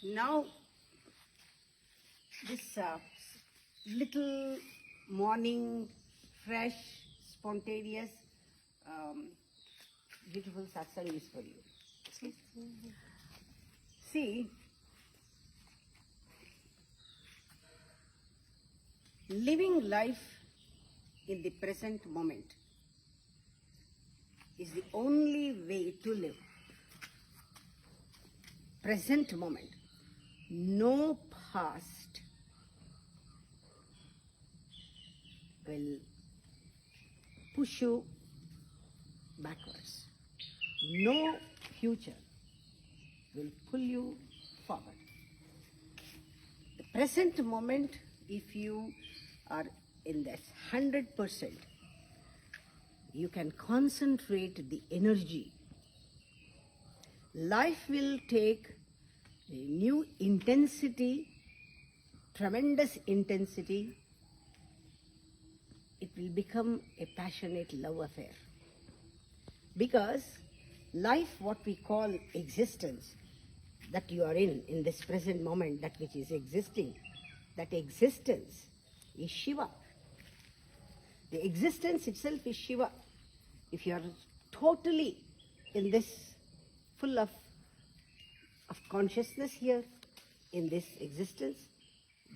Now, this little morning, fresh, spontaneous, beautiful satsang is for you. Okay? See, living life in the present moment is the only way to live. Present moment. No past will push you backwards. No future will pull you forward. The present moment, if you are in that 100%, you can concentrate the energy. Life will take a new intensity, tremendous intensity. It will become a passionate love affair. Because life, what we call existence, that you are in this present moment, that which is existing, that existence is Shiva. The existence itself is Shiva. If you are totally in this, full of consciousness here, in this existence,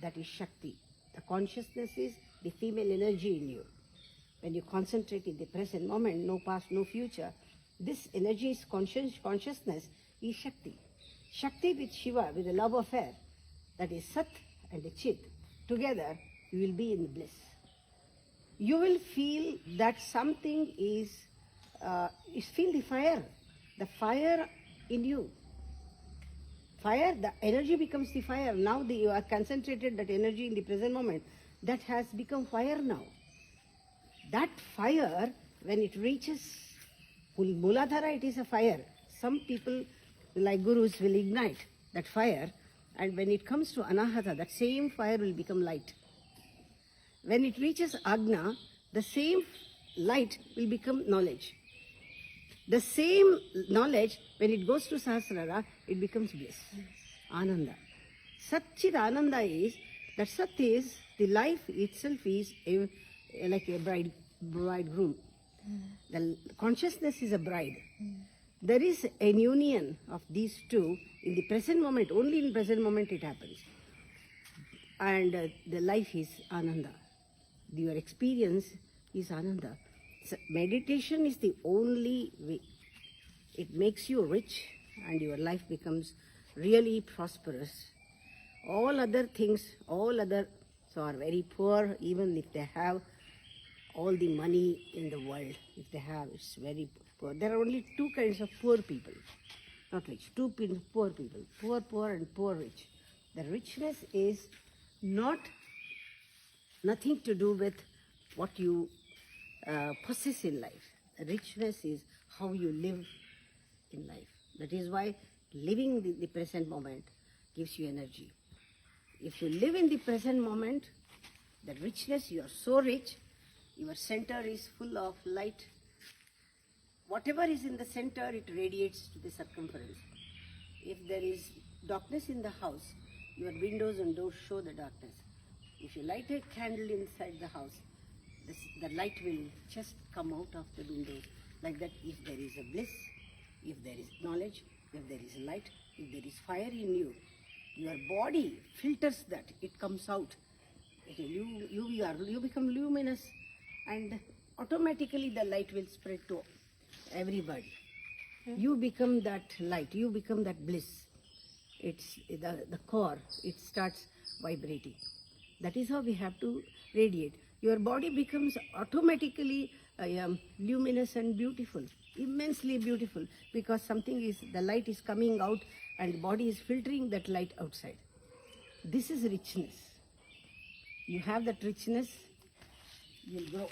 that is Shakti. The consciousness is the female energy in you. When you concentrate in the present moment, no past, no future, this energy is consciousness is Shakti. Shakti with Shiva, with the love affair, that is Sat and the Chit, together you will be in bliss. You will feel that something is feel the fire in you. Fire, the energy becomes the fire. Now you are concentrated that energy in the present moment. That has become fire now. That fire, when it reaches Muladhara, it is a fire. Some people, like gurus, will ignite that fire, and when it comes to Anahata, that same fire will become light. When it reaches Agna, the same light will become knowledge. The same knowledge, when it goes to Sahasrara, it becomes bliss, Ananda. Satchit Ananda is, that Sat is, the life itself is like a bridegroom. The consciousness is a bride. There is a union of these two in the present moment. Only in present moment it happens. And the life is Ananda. Your experience is Ananda. So meditation is the only way. It makes you rich and your life becomes really prosperous. All other things, so are very poor, even if they have all the money in the world. If they have, it's very poor. There are only two kinds of poor people, not rich. Two poor people, poor and poor rich. The richness is nothing to do with what you possess in life. The richness is how you live in life. That is why living the present moment gives you energy. If you live in the present moment, the richness, you are so rich, your center is full of light. Whatever is in the center, it radiates to the circumference. If there is darkness in the house, your windows and doors show the darkness. If you light a candle inside the house, the light will just come out of the windows. Like that, if there is a bliss, if there is knowledge, if there is light, if there is fire in you, your body filters that, it comes out. You become luminous, and automatically the light will spread to everybody. You become that light, you become that bliss. It's the core, it starts vibrating. That is how we have to radiate. Your body becomes automatically luminous and beautiful, immensely beautiful, because the light is coming out and the body is filtering that light outside. This is richness. You have that richness, you'll grow.